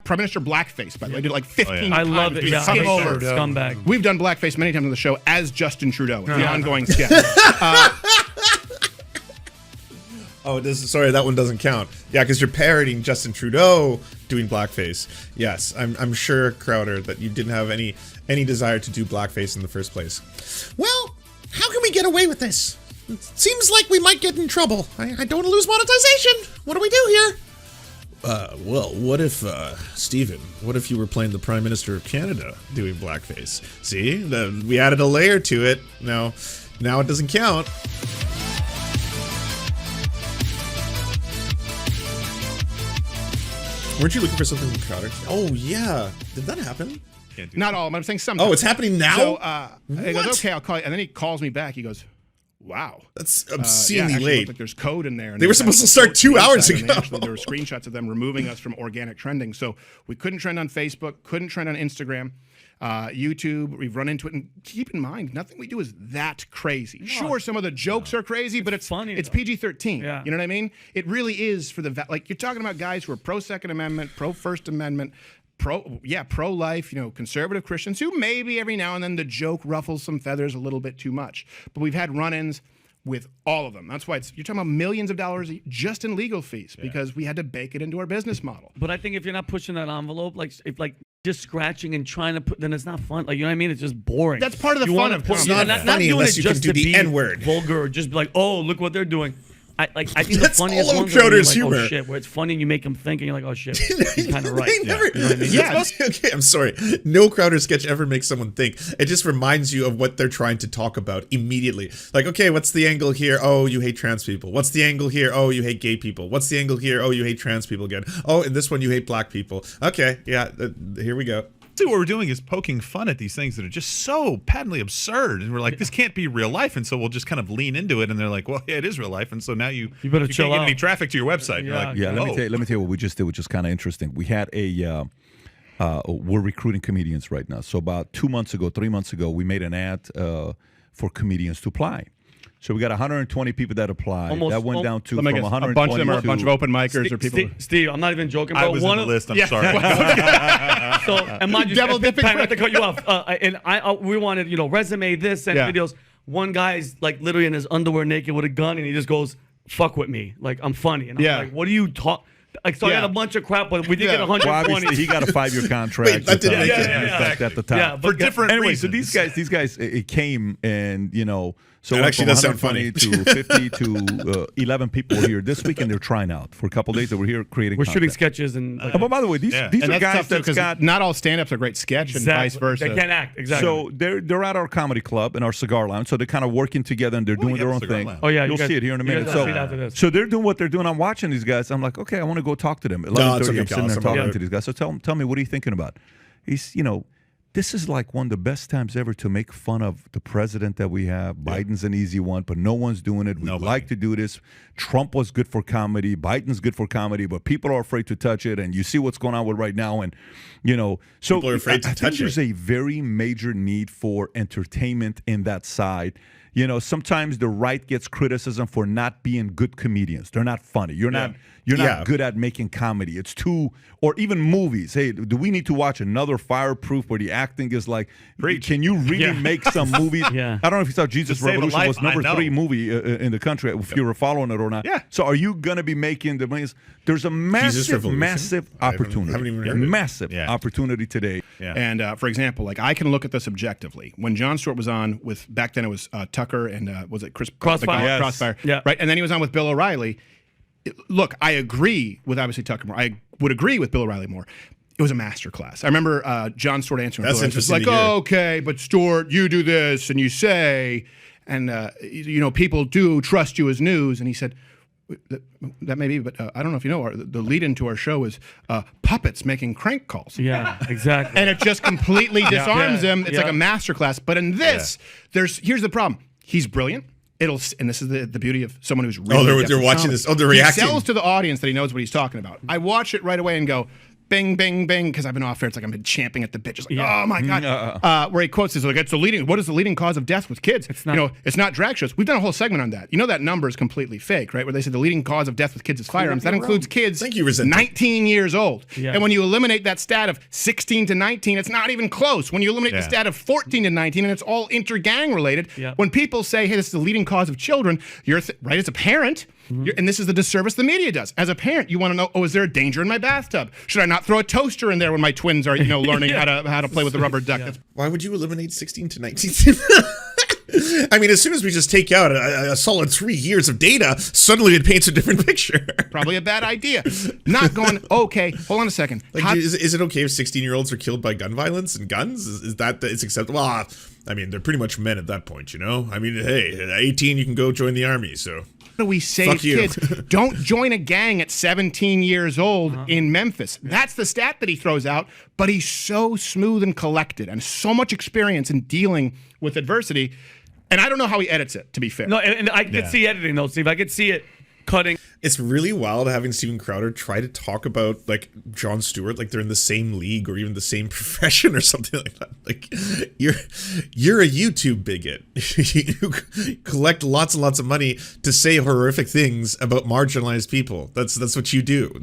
Prime Minister blackface, by the way. I did like 15 times. I love it. Yeah, scumbag. We've done blackface many times on the show as Justin Trudeau. It's the ongoing sketch. Sorry, that one doesn't count. Yeah, because you're parodying Justin Trudeau doing blackface. Yes, I'm sure, Crowder, that you didn't have any desire to do blackface in the first place. Well, how can we get away with this? It seems like we might get in trouble. I don't want to lose monetization. What do we do here? Well, what if, Stephen, what if you were playing the Prime Minister of Canada doing blackface? See, we added a layer to it. Now it doesn't count. Weren't you looking for something from Crowder? Oh, yeah. Did that happen? Not all, but I'm saying some. Oh, it's happening now? So he goes, okay, I'll call you. And then he calls me back. He goes, wow. That's obscenely late. Like there's code in there. And they were supposed to start 2 hours ago. There were screenshots of them removing us from organic trending. So we couldn't trend on Facebook, couldn't trend on Instagram, YouTube. We've run into it. And keep in mind, nothing we do is that crazy. No. Sure, some of the jokes are crazy, but it's funny. It's PG-13. Yeah. You know what I mean? It really is for the, like, you're talking about guys who are pro-Second Amendment, pro-First Amendment, pro-life, conservative Christians who maybe every now and then the joke ruffles some feathers a little bit too much. But we've had run-ins with all of them. That's why you're talking about millions of dollars just in legal fees because we had to bake it into our business model. But I think if you're not pushing that envelope, if just scratching and trying to put, then it's not fun. Like, you know what I mean? It's just boring. That's part of the fun of it. It's not funny unless you can do the N-word. Vulgar, or just be like, oh, look what they're doing. I think that's the funniest all of ones are Crowder's like, humor. Oh shit, where it's funny and you make them think and you're like, oh shit, he's kind of right. Never, you know what I mean? Yeah. Okay, I'm sorry. No Crowder sketch ever makes someone think. It just reminds you of what they're trying to talk about immediately. Like, okay, what's the angle here? Oh, you hate trans people. What's the angle here? Oh, you hate gay people. What's the angle here? Oh, you hate trans people again. Oh, in this one you hate black people. Okay, yeah, here we go. See, what we're doing is poking fun at these things that are just so patently absurd, and we're like, this can't be real life, and so we'll just kind of lean into it. And they're like, well, yeah, it is real life, and so now you better you chill can't get out. any traffic to your website. Yeah, you're like, let me tell you what we just did, which is kind of interesting. We had we're recruiting comedians right now. So about 3 months ago, we made an ad for comedians to apply. So we got 120 people that applied. That went down to from 120 a bunch of them are a bunch of open micers or people. Steve, I'm not even joking. Bro. I was on the list. I'm sorry. So, and mind you, Double dipping. I have to cut you off. We wanted, resume this and videos. One guy's like literally in his underwear, naked with a gun, and he just goes, "Fuck with me, like I'm funny." And I'm like, "What do you talk?" Like, so I got a bunch of crap, but we did get 120. Well, obviously, he got a 5-year contract. Wait, that didn't make it at the top. Yeah, but for different anyway, reasons. so these guys, it came and so that actually does sound funny to 50 to 11 people here this week, and they're trying out for a couple of days. That we're here creating. We're content. shooting sketches and. But by the way, these and are guys that's got not all stand-ups are great sketch and vice versa. They can't act exactly. So they're at our comedy club in our cigar lounge. So they're kind of working together and they're doing their own thing. Oh yeah, you'll see it here in a minute. So they're doing what they're doing. I'm watching these guys. I'm like, okay, I want to go talk to them. 11:30, I'm sitting there talking to these guys. So tell me, what are you thinking about? He's this is like one of the best times ever to make fun of the president that we have. Biden's an easy one, but no one's doing it. We like to do this. Trump was good for comedy. Biden's good for comedy, but people are afraid to touch it. And you see what's going on with right now. And, so people are afraid to I touch think it. there's a very major need for entertainment in that side. Sometimes the right gets criticism for not being good comedians. They're not funny. You're not good at making comedy. It's too, or even movies. Hey, do we need to watch another Fireproof where the acting is like, can you really make some movies? Yeah. I don't know if you saw Jesus Revolution was number 3 movie in the country, if you were following it or not. Yeah. So are you going to be making the millions? There's a massive opportunity. Massive opportunity today. Yeah. And for example, like I can look at this objectively. When Jon Stewart was on with, back then it was Tucker and was it Chris Crossfire? Crossfire. Yeah. Right. And then he was on with Bill O'Reilly. Look, I agree with obviously Tucker more. I would agree with Bill O'Reilly more. It was a masterclass. I remember Jon Stewart answering. That's interesting. Like, okay, but Stewart, you do this and you say, and people do trust you as news. And he said, that may be, but I don't know if you know, the lead into our show is puppets making crank calls. Yeah, exactly. And it just completely disarms him. It's like a masterclass. But in this, here's the problem. He's brilliant. And this is the beauty of someone who's really they're watching this. Oh, they're reacting. He sells to the audience that he knows what he's talking about. I watch it right away and go, bing, bing, bing, because I've been off air. It's like I've been champing at the bit. Just like, oh my God. Where he quotes this, like, what is the leading cause of death with kids? It's not, it's not drag shows. We've done a whole segment on that. You know that number is completely fake, right? Where they said the leading cause of death with kids is firearms. That includes kids 19 years old. Yeah. And when you eliminate that stat of 16 to 19, it's not even close. When you eliminate the stat of 14 to 19, and it's all inter-gang related, when people say, hey, this is the leading cause of children, you're right, as a parent, and this is the disservice the media does. As a parent, you want to know, oh, is there a danger in my bathtub? Should I not throw a toaster in there when my twins are, learning how to play with the rubber duck? Why would you eliminate 16 to 19? I mean, as soon as we just take out a solid 3 years of data, suddenly it paints a different picture. Probably a bad idea. Not going, okay, hold on a second. Like, is it okay if 16-year-olds are killed by gun violence and guns? Is that it's acceptable? Well, I mean, they're pretty much men at that point, I mean, hey, at 18, you can go join the army, so... How do we save kids? Don't join a gang at 17 years old in Memphis. That's the stat that he throws out, but he's so smooth and collected and so much experience in dealing with adversity. And I don't know how he edits it, to be fair. No, and I could see editing, though, Steve. I could see it cutting. It's really wild having Steven Crowder try to talk about, like, Jon Stewart like they're in the same league or even the same profession or something like that. Like, you're a YouTube bigot. You collect lots and lots of money to say horrific things about marginalized people. That's what you do.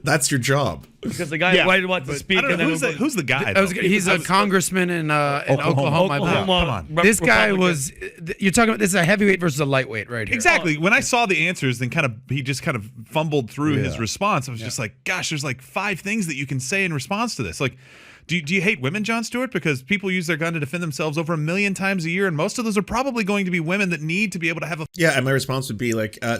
That's your job. Because the guy wanted to speak. I don't know, who's the guy? He's a congressman in Oklahoma. Come on. This guy was. You're talking about this is a heavyweight versus a lightweight right here. Exactly. When I saw the answers, then he just kind of fumbled through his response. I was just like, gosh, there's like 5 things that you can say in response to this. Like, do you hate women, Jon Stewart? Because people use their gun to defend themselves over 1 million times a year, and most of those are probably going to be women that need to be able to have a... Yeah, and my response would be like, I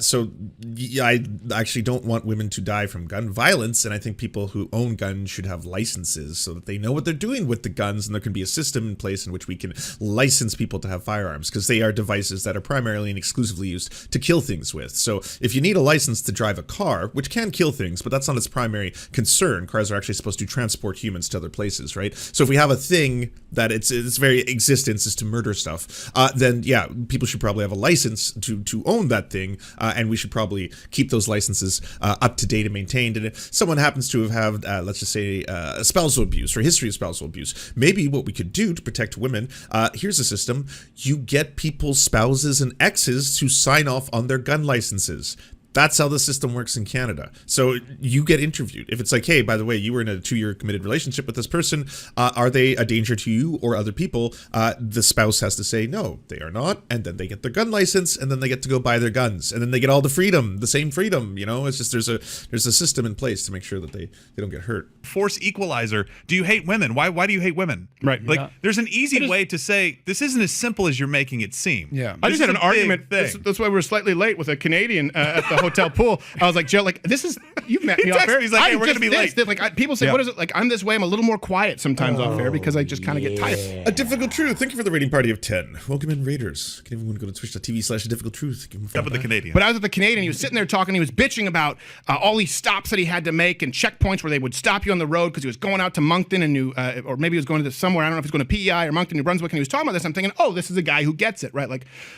actually don't want women to die from gun violence, and I think people who own guns should have licenses so that they know what they're doing with the guns, and there can be a system in place in which we can license people to have firearms, because they are devices that are primarily and exclusively used to kill things with. So if you need a license to drive a car, which can kill things, but that's not its primary concern. Cars are actually supposed to transport humans to other places, right? So if we have a thing that its very existence is to murder stuff, then yeah, people should probably have a license to own that thing, and we should probably keep those licenses up to date and maintained. And if someone happens to have had, let's just say, spousal abuse or history of spousal abuse, maybe what we could do to protect women, here's a system: you get people's spouses and exes to sign off on their gun licenses. That's how the system works in Canada. So you get interviewed. If it's like, hey, by the way, you were in a 2-year committed relationship with this person. Are they a danger to you or other people? The spouse has to say, no, they are not. And then they get their gun license, and then they get to go buy their guns. And then they get all the freedom, the same freedom. It's just there's a system in place to make sure that they don't get hurt. Force equalizer. Do you hate women? Why do you hate women? Right. Like, there's an easy way to say, this isn't as simple as you're making it seem. Yeah. I just had an argument. That's why we were slightly late with a Canadian at the hotel pool. I was like, Joe, like, this is, you've met me off air. He's like, hey, we're going to be late. Like, people say, what is it? Like, I'm this way. I'm a little more quiet sometimes off air because I just kind of get tired. A Difficult Truth. Thank you for the rating party of 10. Welcome in, Raiders. Can everyone go to twitch.tv/difficult-truth? Up with the Canadian. But I was at the Canadian. He was sitting there talking. He was bitching about all these stops that he had to make and checkpoints where they would stop you on the road because he was going out to Moncton and or maybe he was going to somewhere. I don't know if he was going to PEI or Moncton, New Brunswick. And he was talking about this. I'm thinking, oh, this is a guy who gets it, right?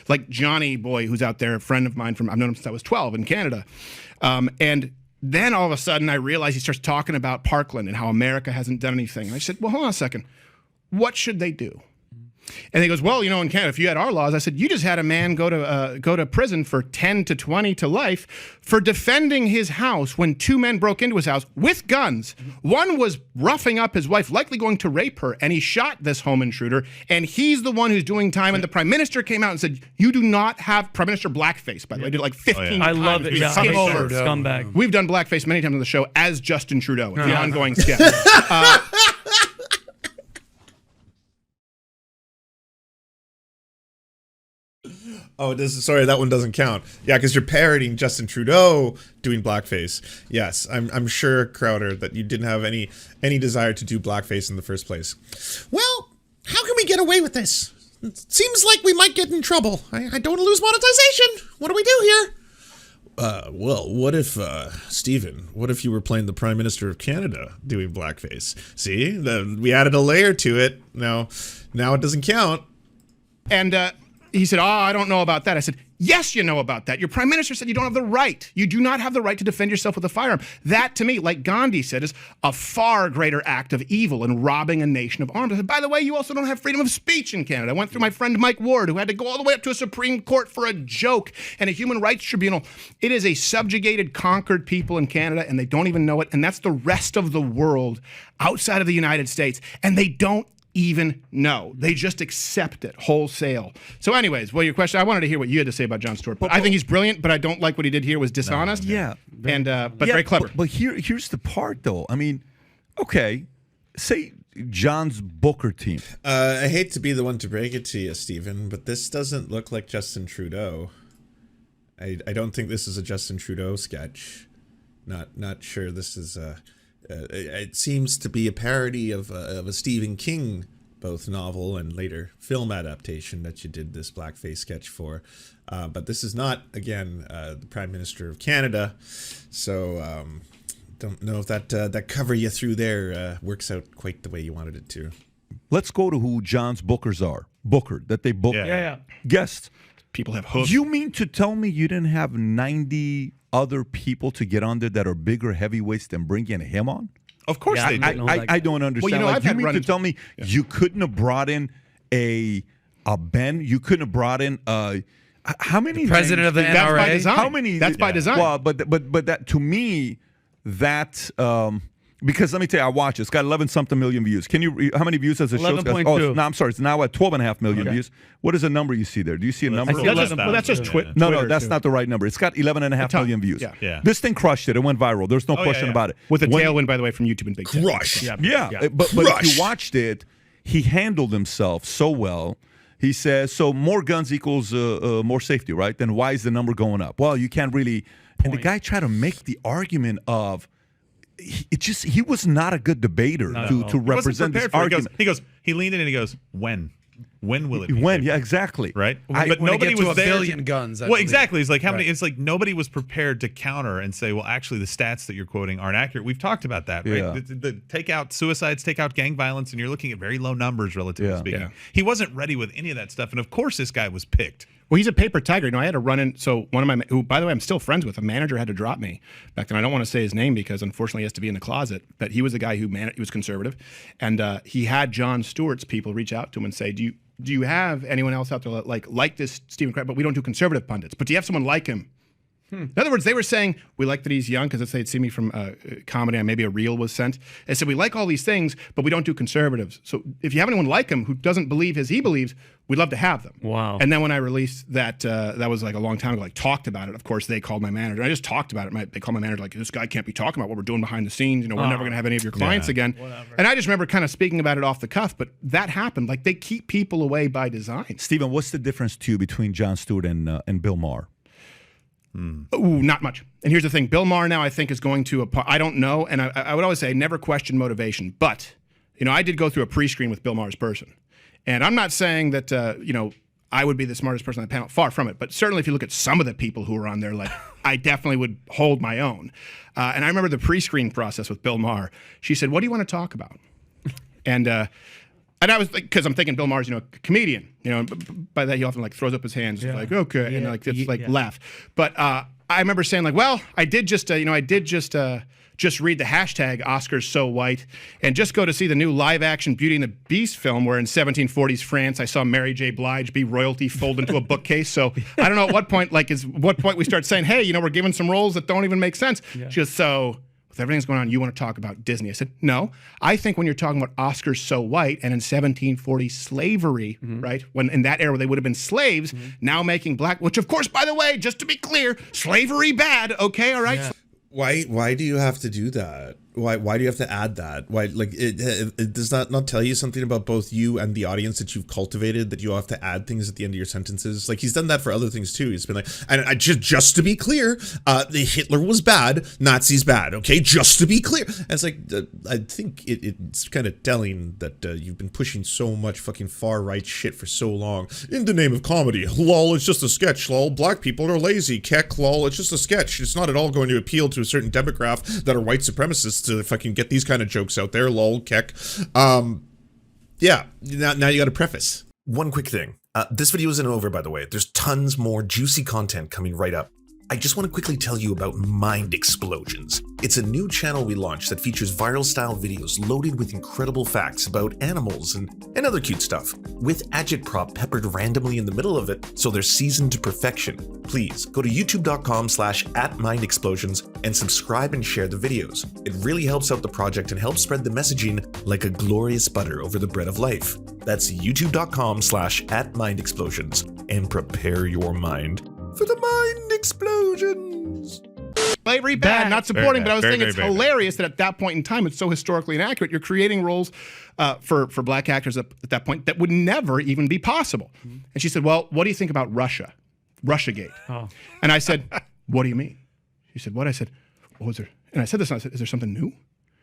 Like Johnny Boy, who's out there, a friend of mine I've known him since I was 12 in Canada. And then all of a sudden I realized he starts talking about Parkland and how America hasn't done anything. And I said, well, hold on a second. What should they do? And he goes, well, in Canada, if you had our laws, I said, you just had a man go to prison for 10 to 20 to life for defending his house when 2 men broke into his house with guns. One was roughing up his wife, likely going to rape her, and he shot this home intruder, and he's the one who's doing time. And the Prime Minister came out and said, you do not have Prime Minister blackface, by the way. Did it like 15 times. I love it. Yeah, scumbag. We've done blackface many times on the show as Justin Trudeau. It's the ongoing sketch. Oh, sorry, that one doesn't count. Yeah, because you're parodying Justin Trudeau doing blackface. Yes, I'm sure, Crowder, that you didn't have any desire to do blackface in the first place. Well, how can we get away with this? It seems like we might get in trouble. I don't want to lose monetization. What do we do here? Well, what if, Stephen, what if you were playing the Prime Minister of Canada doing blackface? See, we added a layer to it. Now it doesn't count. And he said, I don't know about that. I said, yes, you know about that. Your prime minister said you don't have the right. You do not have the right to defend yourself with a firearm. That, to me, like Gandhi said, is a far greater act of evil in robbing a nation of arms. I said, by the way, you also don't have freedom of speech in Canada. I went through my friend Mike Ward, who had to go all the way up to a Supreme Court for a joke and a human rights tribunal. It is a subjugated, conquered people in Canada, and they don't even know it. And that's the rest of the world outside of the United States. And they don't even know. They just accept it wholesale. So anyways, well, your question, I wanted to hear what you had to say about Jon Stewart. But I think he's brilliant, but I don't like what he did here was dishonest. Yeah. And but very clever. But here's the part, though. I mean, okay, say John's Booker team. I hate to be the one to break it to you, Stephen, but this doesn't look like Justin Trudeau. I don't think this is a Justin Trudeau sketch. Not sure this is it seems to be a parody of a Stephen King, both novel and later film adaptation that you did this blackface sketch for. But this is not, again, the Prime Minister of Canada. So don't know if that cover you through there works out quite the way you wanted it to. Let's go to who John's bookers are. Booker, that they booked. Yeah. Guests. People have hooves. You mean to tell me you didn't have 90 other people to get on there that are bigger heavyweights than bringing him on? Of course they do. I don't understand. Well, you know, like, I've you had mean to run-ins- tell me you couldn't have brought in a Ben? You couldn't have brought in how many President of the That's by NRA. design. How many? That's by design. Well, but that, to me, that because let me tell you, I watched it. It's got 11-something million views. Can you? How many views has the show? 11.2. No, I'm sorry. It's now at 12.5 million views. What is the number you see there? Do you see a number? That's just Twitter. No, that's not the right number. It's got 11.5 million views. Yeah. This thing crushed it. It went viral. There's no question about it. With a tailwind, by the way, from YouTube and Big Tech. Crush. Yeah. But if you watched it, he handled himself so well. He says, so more guns equals more safety, right? Then why is the number going up? Well, you can't really. And the guy tried to make the argument of, he was not a good debater to represent this argument. He leaned in and he goes, when will it be? When? Yeah, exactly. Right? But nobody was there. $1 billion guns. Well, exactly. It's like how many? It's like nobody was prepared to counter and say, well, actually, the stats that you're quoting aren't accurate. We've talked about that, right? Yeah. The take out suicides, take out gang violence, and you're looking at very low numbers, relatively speaking. Yeah. He wasn't ready with any of that stuff, and of course, this guy was picked. Well, he's a paper tiger. You know, I had to run in. So one of my, who, by the way, I'm still friends with, a manager had to drop me back then. I don't want to say his name because unfortunately he has to be in the closet. But he was the guy who he was conservative, and he had Jon Stewart's people reach out to him and say, do you have anyone else out there like this Stephen Crowder? But we don't do conservative pundits. But do you have someone like him? In other words, they were saying, we like that he's young, because they'd see me from comedy and maybe a reel was sent. They said, we like all these things, but we don't do conservatives. So if you have anyone like him who doesn't believe as he believes, we'd love to have them. Wow. And then when I released that, that was like a long time ago, like talked about it. Of course, they called my manager. I just talked about it. They called my manager like, this guy can't be talking about what we're doing behind the scenes. You know, we're never going to have any of your clients again. Whatever. And I just remember kind of speaking about it off the cuff, but that happened. Like, they keep people away by design. Stephen, what's the difference to you between Jon Stewart and Bill Maher? Ooh, not much. And here's the thing. Bill Maher now, I think, is going to, I don't know, and I would always say I never question motivation, but, you know, I did go through a pre-screen with Bill Maher's person. And I'm not saying that, you know, I would be the smartest person on the panel. Far from it. But certainly if you look at some of the people who were on there, like, I definitely would hold my own. And I remember the pre-screen process with Bill Maher. She said, what do you want to talk about? And I was like, because I'm thinking Bill Maher's, you know, a comedian, you know, by that he often like throws up his hands, like, okay, and like it's like laugh. But I remember saying like, well, I did just read the hashtag Oscars so white and just go to see the new live action Beauty and the Beast film where in 1740s France I saw Mary J. Blige be royalty fold into a bookcase. So I don't know at what point we start saying, hey, you know, we're giving some roles that don't even make sense. Yeah. She goes, so with everything's going on, you want to talk about Disney? I said, no. I think when you're talking about Oscars so white and in 1740 slavery, right, when in that era they would have been slaves, now making black, which of course, by the way, just to be clear, slavery bad, okay, all right? Yeah. Why do you have to do that? Why do you have to add that? Why, like, it does that not tell you something about both you and the audience that you've cultivated, that you have to add things at the end of your sentences? Like, he's done that for other things too. He's been like, and just to be clear, the Hitler was bad, Nazis bad, okay? Just to be clear. And it's like, I think it's kind of telling that you've been pushing so much fucking far right shit for so long. In the name of comedy, lol, it's just a sketch, lol. Black people are lazy, keck, lol, it's just a sketch. It's not at all going to appeal to a certain demographic that are white supremacists to fucking get these kind of jokes out there, lol, keck. Yeah, now you got a preface. One quick thing. This video isn't over, by the way. There's tons more juicy content coming right up. I just want to quickly tell you about Mind Explosions. It's a new channel we launched that features viral-style videos loaded with incredible facts about animals and other cute stuff, with agitprop peppered randomly in the middle of it, so they're seasoned to perfection. Please, go to youtube.com/@mindexplosions and subscribe and share the videos. It really helps out the project and helps spread the messaging like a glorious butter over the bread of life. That's youtube.com/@mindexplosions, and prepare your mind for the mind explosions. Slavery bad, not supporting, bad. but I was Very, thinking it's very, very hilarious that at that point in time, it's so historically inaccurate. You're creating roles for black actors at that point that would never even be possible. And she said, well, what do you think about Russia? Russiagate. Oh. And I said, what do you mean? She said, what? I said, what was there? And I said this, and I said, is there something new?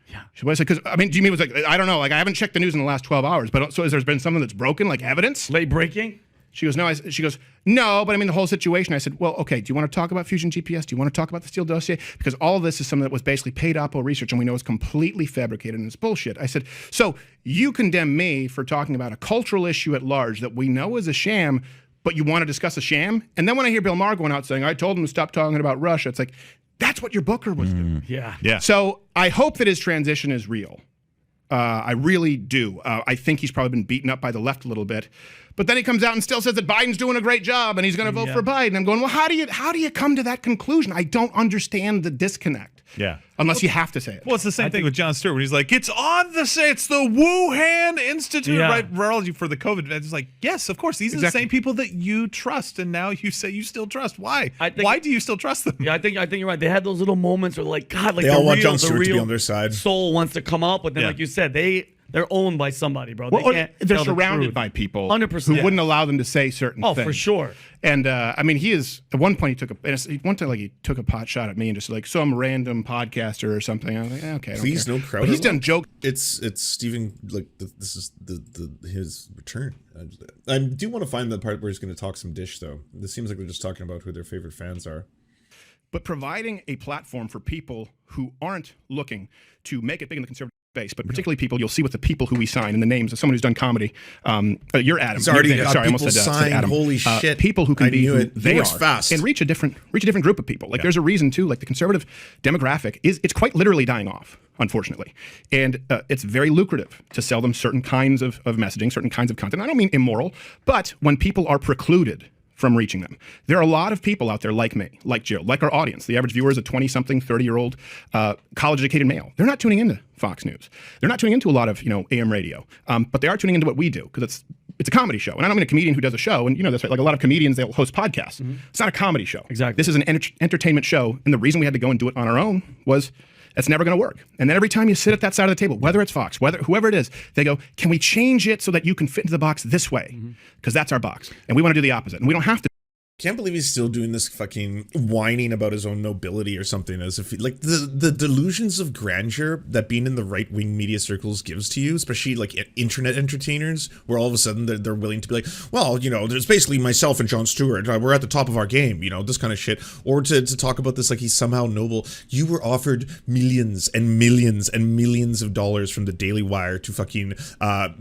Yeah. She said, what? I said, because, I mean, do you mean it was like, I don't know, like I haven't checked the news in the last 12 hours, but so has there been something that's broken, like evidence? Late breaking? She goes, no. She goes, no, but I mean the whole situation. I said, well, okay, do you want to talk about Fusion GPS? Do you want to talk about the Steele dossier? Because all of this is something that was basically paid Oppo research, and we know it's completely fabricated and it's bullshit. I said, so you condemn me for talking about a cultural issue at large that we know is a sham, but you want to discuss a sham? And then when I hear Bill Maher going out saying, I told him to stop talking about Russia, it's like, that's what your booker was doing. Yeah. Yeah. So I hope that his transition is real. I really do. I think he's probably been beaten up by the left a little bit. But then he comes out and still says that Biden's doing a great job and he's going to vote for Biden. I'm going, well, how do you come to that conclusion? I don't understand the disconnect. Yeah. Unless you have to say it. Well, it's the same thing with Jon Stewart when he's like, it's the Wuhan Institute, right? Virology for the COVID. It's like, yes, of course. These are the same people that you trust, and now you say you still trust. Why? Why do you still trust them? Yeah, I think you're right. They had those little moments where, like, God, like They all want Jon Stewart to be on their side. Soul wants to come up, but then, like you said, they're owned by somebody, bro. Well, they're tell the surrounded truth. by people 100%. who wouldn't allow them to say certain things. Oh, for sure. And I mean, he is at one point he took a pot shot at me and just like some random podcaster or something. I was like, okay, I don't Please care. no crowd. But he's done jokes. It's Stephen. Like this is his return. I do want to find the part where he's going to talk some dish though. This seems like they're just talking about who their favorite fans are. But providing a platform for people who aren't looking to make it big in the conservative space, but particularly people, you'll see with the people who we sign and the names of someone who's done comedy. You're Adam. It's already Sorry, got I almost people said signed. Adam. Holy shit. People who can I be knew who it. they He are works fast. and reach a different group of people. Like there's a reason too. Like the conservative demographic it's quite literally dying off, unfortunately, and it's very lucrative to sell them certain kinds of messaging, certain kinds of content. I don't mean immoral, but when people are precluded from reaching them. There are a lot of people out there like me, like Jill, like our audience. The average viewer is a 20-something, 30-year-old college-educated male. They're not tuning into Fox News. They're not tuning into a lot of AM radio, but they are tuning into what we do because it's a comedy show. And I don't mean a comedian who does a show. And you know that's right. Like a lot of comedians, they'll host podcasts. It's not a comedy show. Exactly. This is an entertainment show. And the reason we had to go and do it on our own was that's never going to work. And then every time you sit at that side of the table, whether it's Fox, whoever it is, they go, can we change it so that you can fit into the box this way? Because that's our box. And we want to do the opposite. And we don't have to. Can't believe he's still doing this fucking whining about his own nobility or something, as if like the delusions of grandeur that being in the right wing media circles gives to you, especially like internet entertainers, where all of a sudden they're willing to be like, well, there's basically myself and Jon Stewart, we're at the top of our game, this kind of shit, or to talk about this like he's somehow noble. You were offered millions and millions and millions of dollars from the Daily Wire to fucking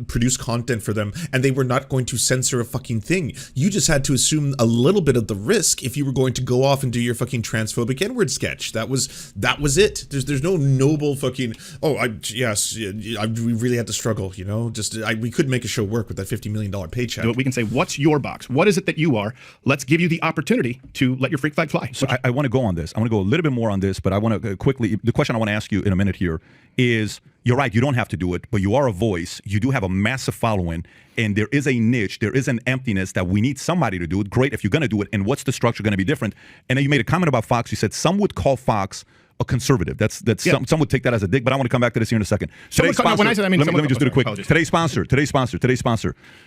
produce content for them, and they were not going to censor a fucking thing. You just had to assume a little bit of the risk if you were going to go off and do your fucking transphobic N-word sketch. That was it. There's no noble fucking we really had to struggle, we couldn't make a show work with that $50 million paycheck. We can say, what's your box? What is it that you are? Let's give you the opportunity to let your freak flag fly. So I want to go on this. I want to go a little bit more on this, but I want to quickly, the question I want to ask you in a minute here is, you're right, you don't have to do it, but you are a voice. You do have a massive following, and there is a niche, there is an emptiness that we need somebody to do it. Great if you're going to do it, and what's the structure going to be different? And then you made a comment about Fox. You said some would call Fox a conservative. That's some would take that as a dig, but I want to come back to this here in a second. Today's sponsor, when I said, I mean, let me just do it quick. Today's sponsor.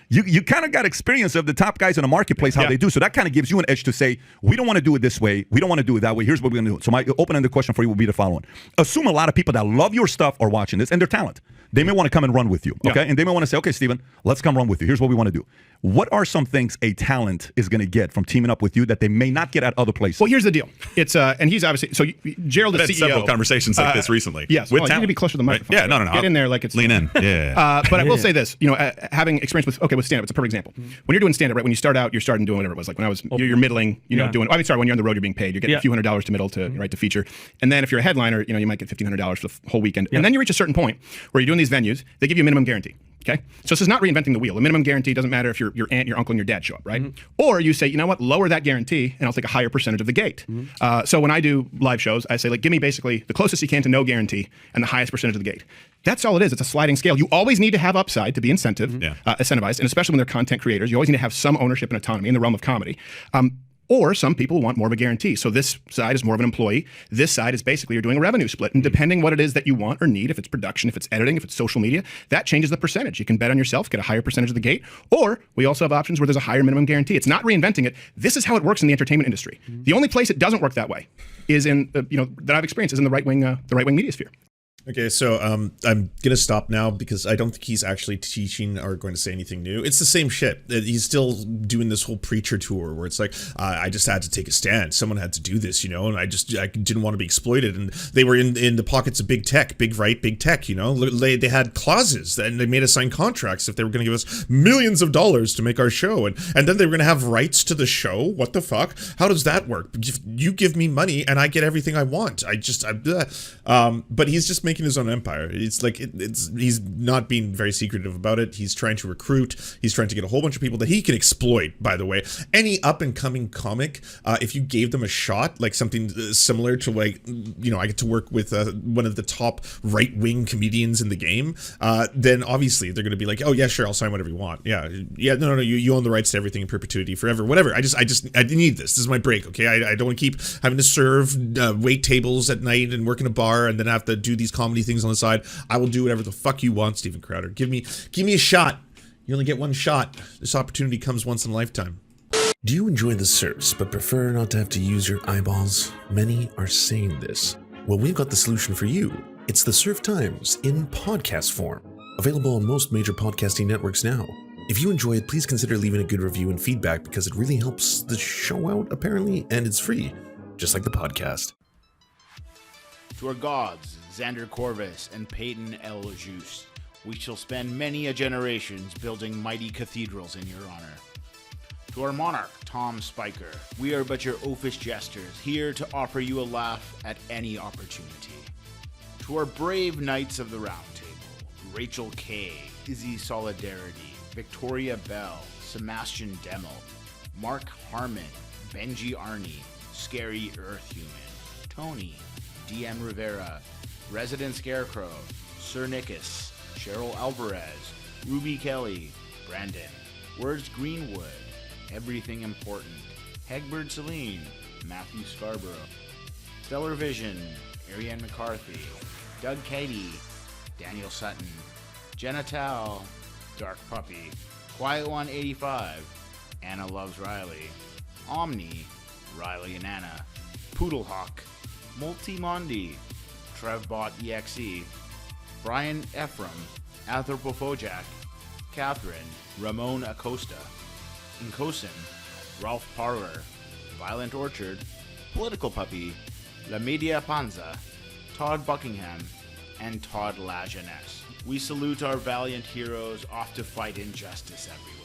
You kind of got experience of the top guys in the marketplace, how they do. So that kind of gives you an edge to say, we don't want to do it this way. We don't want to do it that way. Here's what we're going to do. So my open-ended question for you will be the following. Assume a lot of people that love your stuff are watching this, and they're talented. They may want to come and run with you, okay? And they may want to say, okay, Steven, let's come run with you. Here's what we want to do. What are some things a talent is going to get from teaming up with you that they may not get at other places? Well, here's the deal. It's and he's obviously so Gerald is I've had CEO. several conversations like this recently. Yes, with you need talent. to be closer to the microphone. Right. Yeah, no. Get in there like it's lean in. Yeah. But I will say this, having experience with stand-up, it's a perfect example. When you're doing stand-up, right? When you start out, you're starting doing whatever it was. Like when I was, you're middling, doing. Sorry, when you're on the road, you're being paid. You're getting a few $100s to middle to feature, and then if you're a headliner, you might get $1,500 for the whole weekend, and then you reach a certain point where you're doing these venues. They give you a minimum guarantee. Okay, so this is not reinventing the wheel. The minimum guarantee doesn't matter if your aunt, your uncle, and your dad show up, right? Or you say, you know what, lower that guarantee, and I'll take a higher percentage of the gate. So when I do live shows, I say, like, give me basically the closest you can to no guarantee and the highest percentage of the gate. That's all it is. It's a sliding scale. You always need to have upside to be incentivized, and especially when they're content creators, you always need to have some ownership and autonomy in the realm of comedy. Or some people want more of a guarantee. So this side is more of an employee. This side is basically you're doing a revenue split. And depending what it is that you want or need, if it's production, if it's editing, if it's social media, that changes the percentage. You can bet on yourself, get a higher percentage of the gate. Or we also have options where there's a higher minimum guarantee. It's not reinventing it. This is how it works in the entertainment industry. The only place it doesn't work that way is in, that I've experienced is in the right wing media sphere. Okay, so I'm gonna stop now because I don't think he's actually teaching or going to say anything new. It's the same shit. He's still doing this whole preacher tour where it's like, I just had to take a stand. Someone had to do this, and I didn't want to be exploited. And they were in the pockets of big tech, big right, big tech. They had clauses and they made us sign contracts if they were going to give us millions of dollars to make our show, and then they were going to have rights to the show. What the fuck? How does that work? You give me money and I get everything I want. But he's just making his own empire. It's like he's not being very secretive about it. He's trying to recruit. He's trying to get a whole bunch of people that he can exploit. By the way, any up and coming comic, if you gave them a shot, like something similar to I get to work with one of the top right wing comedians in the game, then obviously they're going to be like, oh yeah, sure, I'll sign whatever you want. Yeah, no, you own the rights to everything in perpetuity forever, whatever. I need this. This is my break. Okay, I don't want to keep having to serve wait tables at night and work in a bar and then have to do these comedy things on the side. I will do whatever the fuck you want, Steven Crowder. Give me a shot. You only get one shot. This opportunity comes once in a lifetime. Do you enjoy the Serfs but prefer not to have to use your eyeballs? Many are saying this. Well, we've got the solution for you. It's the Serf Times in podcast form. Available on most major podcasting networks now. If you enjoy it, please consider leaving a good review and feedback because it really helps the show out, apparently, and it's free, just like the podcast. To our gods, Xander Corvus and Peyton L. Juste, we shall spend many a generations building mighty cathedrals in your honor. To our monarch, Tom Spiker, we are but your oafish jesters, here to offer you a laugh at any opportunity. To our brave knights of the Round Table, Rachel K., Izzy Solidarity, Victoria Bell, Sebastian Demmel, Mark Harmon, Benji Arney, Scary Earth Human, Tony, DM Rivera, Resident Scarecrow, Sir Nickus, Cheryl Alvarez, Ruby Kelly, Brandon, Words Greenwood, Everything Important, Hegbert Celine, Matthew Scarborough, Stellar Vision, Ariane McCarthy, Doug Cady, Daniel Sutton, Jenna Tao, Dark Puppy, Quiet One 85, Anna Loves Riley, Omni, Riley and Anna, Poodlehawk, Multimondi, Trevbot EXE, Brian Ephraim, Anthropofojak, Catherine, Ramon Acosta, Nkosin, Ralph Parler, Violent Orchard, Political Puppy, La Media Panza, Todd Buckingham, and Todd La Jeunesse. We salute our valiant heroes off to fight injustice everywhere.